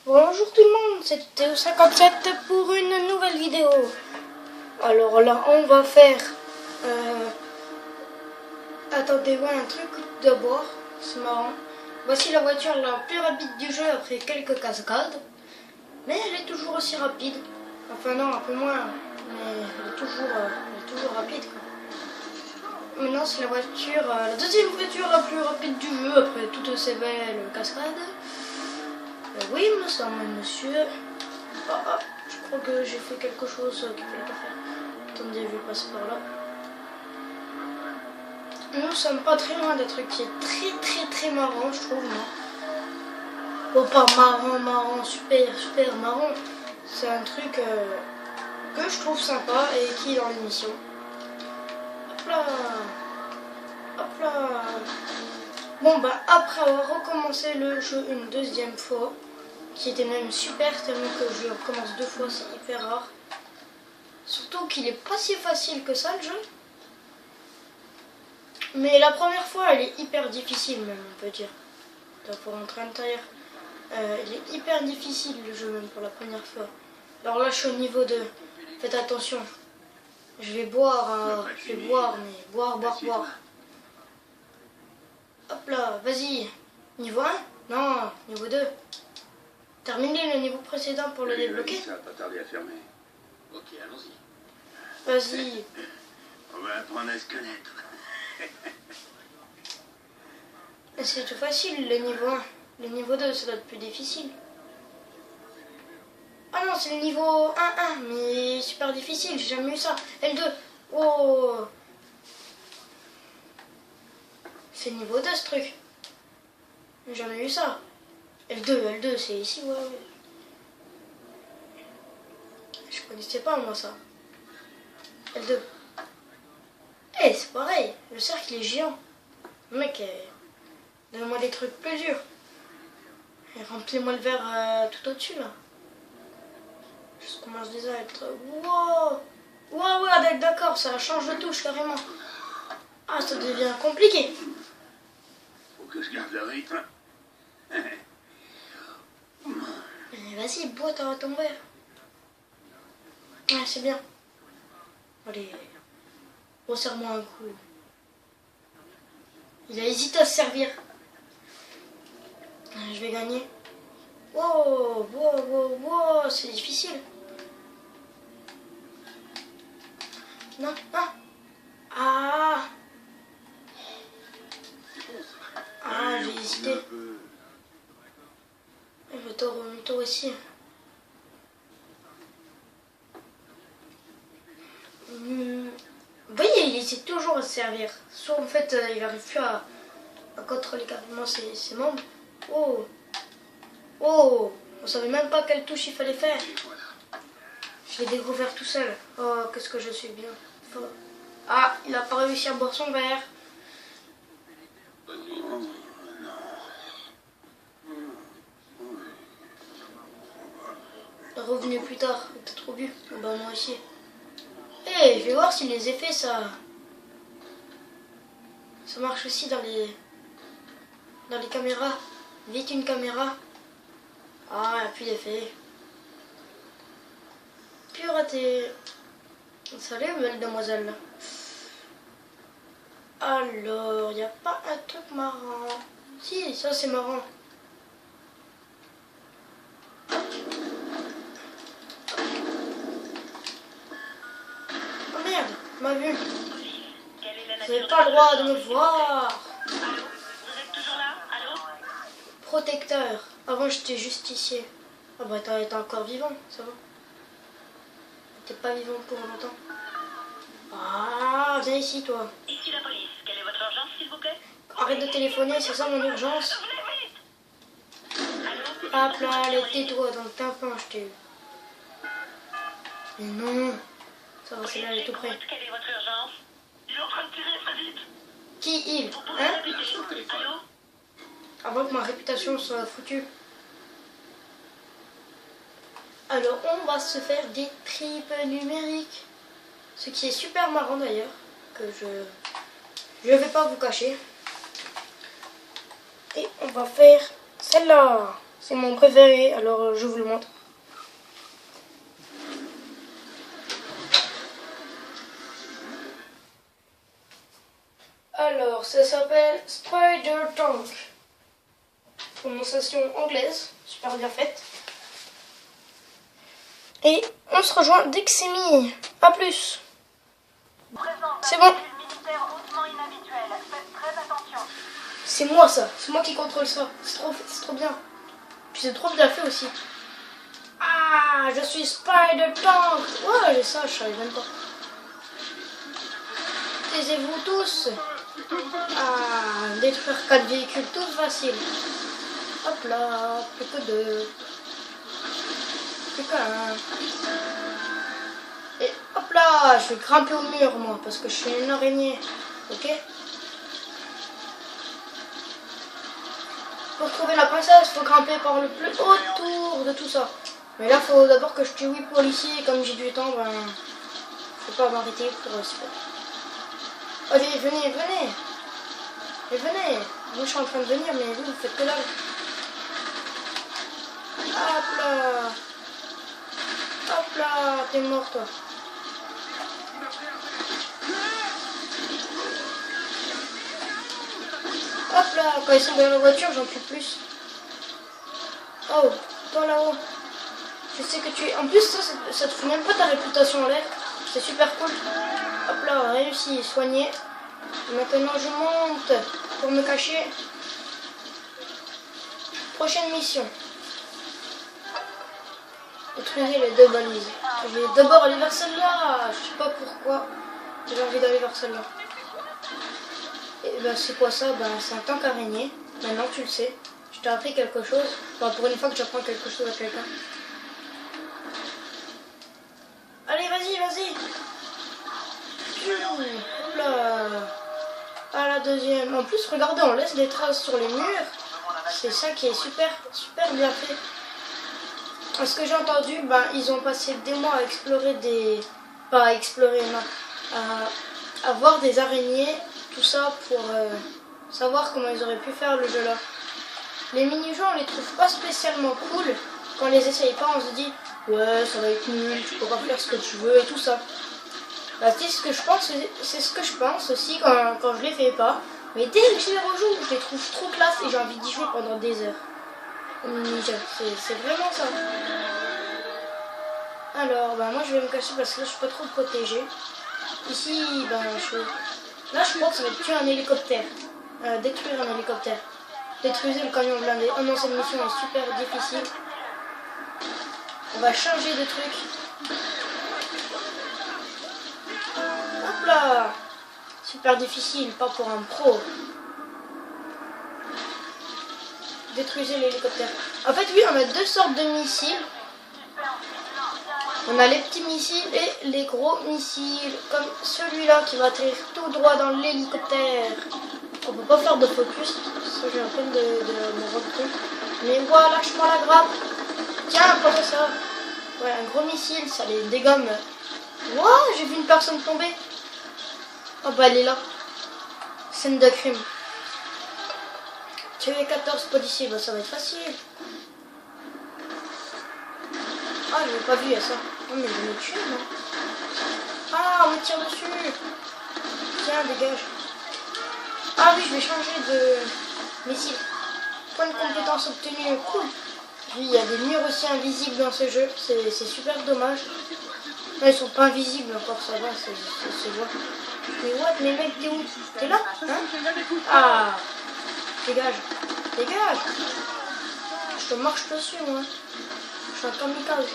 Bonjour tout le monde, c'est Théo57 pour une nouvelle vidéo. Alors là, on va faire... Attendez-moi un truc d'abord, c'est marrant. Voici la voiture la plus rapide du jeu après quelques cascades. Mais elle est toujours aussi rapide. Enfin non, un peu moins, mais elle est toujours rapide, quoi. Maintenant c'est la voiture, la deuxième voiture la plus rapide du jeu après toutes ces belles cascades. Oui, me semble, monsieur. Je crois que j'ai fait quelque chose qu'il fallait pas faire. Attendez, je vais passer par là. Nous sommes pas très loin d'un truc qui est très marrant, je trouve, moi. Bon, pas marrant, super marrant. C'est un truc que je trouve sympa et qui est dans l'émission. Hop là. Bon, bah, après avoir recommencé le jeu une deuxième fois, qui était même super, tellement que je recommence 2 fois, c'est hyper rare. Surtout qu'il est pas si facile que ça, le jeu. Mais la première fois, elle est hyper difficile, même, on peut dire. Pour rentrer à l'intérieur. Il est hyper difficile, le jeu, même, pour la première fois. Alors là, je suis au niveau de... Faites attention. Je vais boire, mais boire. Hop là, vas-y. Niveau 1 ? Non, niveau 2. Terminez le niveau précédent pour le débloquer. Ça va pas tarder à fermer. Ok, allons-y. Vas-y. On va apprendre à se connaître. C'est tout facile, le niveau 1. Le niveau 2, ça doit être plus difficile. Ah non, c'est le niveau 1-1, mais super difficile, j'ai jamais eu ça. L2, oh. C'est le niveau 2 ce truc. J'ai jamais eu ça. L2, c'est ici, ouais. Je connaissais pas, moi, ça. L2. Eh, c'est pareil, le cercle est géant. Mec, donne-moi des trucs plus durs. Et remplis-moi le verre tout au-dessus, là. Je commence déjà à être... Ouais, d'accord, ça change de touche, carrément. Ah, ça devient compliqué. Faut que je garde le rythme. Vas-y, bois ton verre. Ah, c'est bien. Allez, resserre-moi un coup. Il a hésité à se servir. Je vais gagner. Wow, c'est difficile. Non, Ah, j'ai hésité. Le taureau aussi. Vous voyez, il hésite toujours à se servir. Soit en fait, il n'arrive plus à contrôler carrément ses membres. Oh, on savait même pas quelle touche il fallait faire. Je l'ai découvert tout seul. Oh, qu'est-ce que je suis bien. Ah, il a pas réussi à boire son verre. Revenez plus tard, t'as trop bu. Bah moi aussi. Je vais voir si les effets ça marche aussi dans les caméras. Vite une caméra. Ah, il n'y a plus d'effet. Plus raté. Salut, belle demoiselle. Alors, il n'y a pas un truc marrant. Si, ça c'est marrant. Oh merde, m'a vu. Vous n'avez pas le droit de me voir. Allô ? Vous êtes toujours là ? Allô ? Protecteur. Avant j'étais justicier. Ah bah t'es encore vivant, ça va. T'es pas vivant pour longtemps. Ah, viens ici toi. Ici la police. Quelle est votre urgence, s'il vous plaît ? Arrête de téléphoner, c'est ça mon urgence. Allô ? Hop là, allez, tais-toi dans le tympan, je t'ai eu. Mais non. Ça va, c'est là, elle est tout près. Quelle est votre urgence ? Il est en train de tirer, très vite. Qui il ? Vous pouvez Hein ? répéter ? Allô ? Avant que ma réputation soit foutue. Alors, on va se faire des tripes numériques. Ce qui est super marrant d'ailleurs, que je vais pas vous cacher. Et on va faire celle-là. C'est mon préféré, alors je vous le montre. Alors, ça s'appelle Spider Tank. Prononciation anglaise, super bien faite. Et on se rejoint dès que c'est mis. A plus. C'est bon. C'est moi ça, c'est moi qui contrôle ça. C'est trop bien. Puis c'est trop bien fait aussi. Ah, je suis Spider Tank. Ouais, j'ai ça, je savais même pas. Taisez-vous tous. Ah, détruire 4 véhicules, tout facile. Hop là, plus que 2. Plus qu'un. Et hop là, je vais grimper au mur moi, parce que je suis une araignée. Ok? Pour trouver la princesse, il faut grimper par le plus haut tour de tout ça. Mais là, il faut d'abord que je tue 8 policiers. Comme j'ai du temps, ben, je peux pas m'arrêter pour respect. Allez, venez. Et venez. Moi, je suis en train de venir, mais vous faites que là. Hop là, t'es mort, toi. Hop là, quand ils sont dans la voiture, j'en peux plus. Oh, toi là-haut. Je sais que tu es... En plus, ça te fout même pas ta réputation en l'air. C'est super cool. Hop là, réussi, soigné. Et maintenant, je monte pour me cacher. Prochaine mission. Détruire les 2 balises. Je vais d'abord aller vers celle-là. Je sais pas pourquoi. J'ai envie d'aller vers celle-là. Et ben c'est quoi ça? Ben c'est un tank araignée. Maintenant tu le sais. Je t'ai appris quelque chose. Enfin, pour une fois que j'apprends quelque chose à quelqu'un. Allez, vas-y. Hop là. À la deuxième. En plus, regardez, on laisse des traces sur les murs. C'est ça qui est super bien fait. À ce que j'ai entendu, ben, ils ont passé des mois à explorer des... Pas à explorer, non. À voir des araignées, tout ça pour savoir comment ils auraient pu faire le jeu là. Les mini-jeux, on les trouve pas spécialement cool. Quand on les essaye pas, on se dit ouais, ça va être nul, tu peux pas faire ce que tu veux et tout ça. Bah, c'est ce que je pense, c'est ce que je pense aussi quand je les fais pas. Mais dès que je les rejoue, je les trouve trop classe et j'ai envie d'y jouer pendant des heures. C'est vraiment ça. Alors, bah moi je vais me cacher parce que là je suis pas trop protégée. Ici, ben là je crois que ça va être tuer un hélicoptère. Détruire un hélicoptère. Détruire le camion blindé. Oh non, cette mission est super difficile. On va changer de truc. Hop là. Super difficile, pas pour un pro. Détruisez l'hélicoptère. En fait, oui, on a 2 sortes de missiles. On a les petits missiles et les gros missiles. Comme celui-là qui va atterrir tout droit dans l'hélicoptère. On peut pas faire de focus. Ça, j'ai un peu de me rendre compte. Mais voilà, je prends la grappe. Tiens, prends ça. Ouais, un gros missile, ça les dégomme. Ouah, j'ai vu une personne tomber. Oh bah, elle est là. Scène de crime. Tuer 14 policiers, bah ça va être facile. Ah, je l'ai pas vu, il y a ça. Non, mais je vais me tuer, non? Ah, on me tire dessus. Tiens, dégage. Ah oui, je vais changer de missile. Point de compétence obtenu, cool. Oui, il y a des murs aussi invisibles dans ce jeu, c'est super dommage. Non, ils sont pas invisibles encore, ça va, c'est vrai. Mais what, mais mec, t'es où? T'es là, hein? Ah, dégage. Je te marche dessus, moi. Je suis un kamikaze.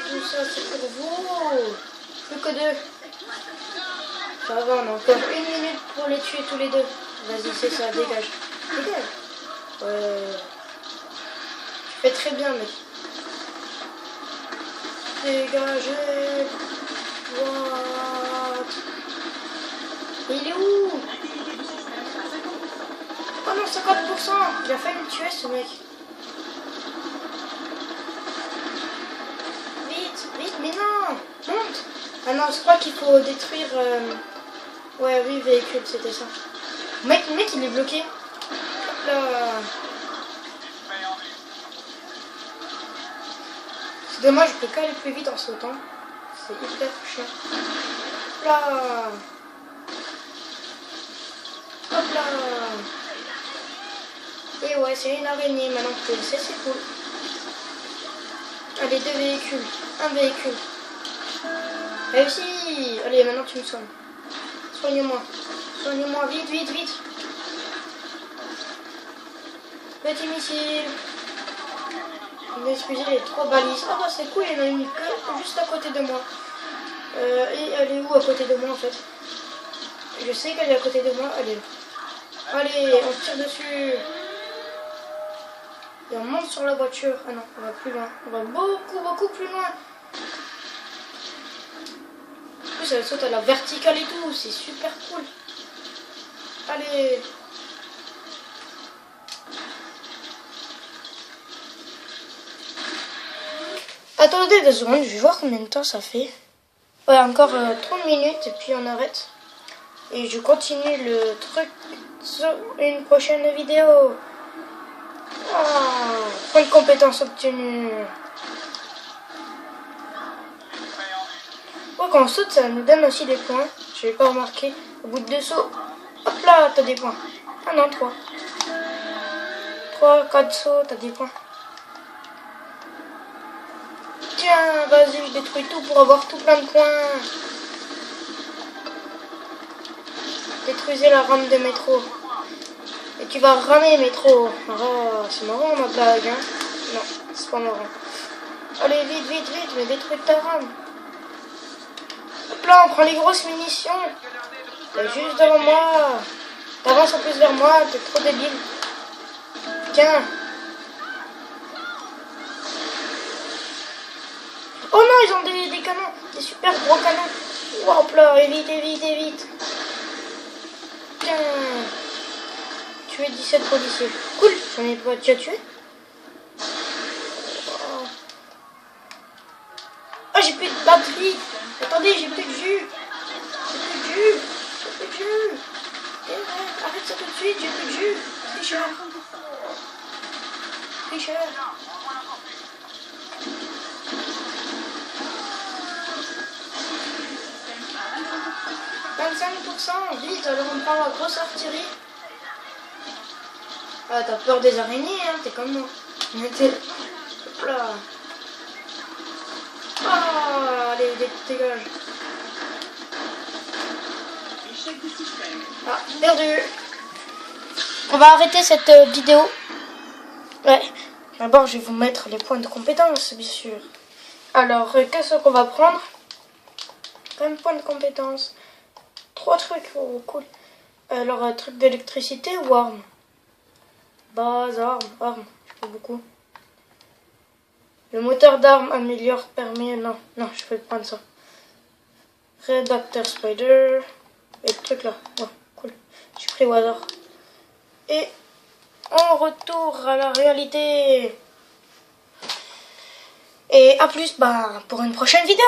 Tout ça, c'est pour vous. Plus que 2. Ça va, on a encore 1 minute pour les tuer tous les 2. Vas-y, c'est ça, dégage. Tu fais très bien, mec. Dégagez. What? Il est où? Oh non, 50%. Il a failli me tuer, ce mec. Vite, mais non. Monte. Ah non, je crois qu'il faut détruire... Ouais, oui, véhicule, c'était ça. Le mec il est bloqué. Hop là. C'est dommage, je peux qu'aller plus vite en sautant. C'est hyper chiant. Hop là. Hop là. Et ouais, c'est une araignée. Maintenant que tu le sais, c'est cool. Allez, 2 véhicules. 1 véhicule. Réussi. Allez, maintenant tu me soignes. Soigne-moi. Soigne-moi, vite, vite, vite. Petit missile. Excusez les 3 balises. Ah bah c'est cool, il y en a une que juste à côté de moi. Et elle est où à côté de moi en fait? Je sais qu'elle est à côté de moi. Elle est là. Allez, on tire dessus. Et on monte sur la voiture. Ah non, on va plus loin. On va beaucoup plus loin. En plus, elle saute à la verticale et tout. C'est super cool. Allez. Attendez 2 secondes, je vais voir combien de temps ça fait. Ouais, encore 30 minutes et puis on arrête. Et je continue le truc sur une prochaine vidéo. Oh, point de compétence obtenue. Ouais, quand on saute, ça nous donne aussi des points. Je n'ai pas remarqué. Au bout de 2 sauts, hop là, t'as des points. Ah non, 3. 3, 4 sauts, t'as des points. Tiens, vas-y, je détruis tout pour avoir tout plein de points. Détruisez la rame de métro. Et tu vas ramer métro. Oh, c'est marrant ma blague, hein. Non, c'est pas marrant. Allez, vite, vite, vite, mais détruis ta rame. Hop là, on prend les grosses munitions. T'es juste devant moi. T'avances en plus vers moi, t'es trop débile. Tiens. Oh non, ils ont des canons, des super gros canons. Hop là, évite, évite, évite. Tiens. Tuer 17 policiers. Cool, j'en ai pas déjà tué. Oh, j'ai plus de batterie. Attendez, j'ai plus de jus. J'ai plus de jus. J'ai plus de jus. Arrête ça tout de suite, j'ai plus de jus. Tricheur. Tricheur. 25%, vite, alors on prend la grosse artillerie. Ah, t'as peur des araignées, hein, t'es comme moi. Hop là. Ah, allez, dégage. Ah, perdu. On va arrêter cette vidéo. Ouais. D'abord, je vais vous mettre les points de compétence, bien sûr. Alors, qu'est-ce qu'on va prendre comme point de compétence? 3 trucs, oh, cool. Alors, truc d'électricité ou arme? Base, arme, je peux beaucoup. Le moteur d'arme améliore, permet, non, je peux prendre ça. Rédacteur Spider, et le truc là, oh, cool. J'ai pris au hasard. Et on retourne à la réalité. Et à plus, pour une prochaine vidéo.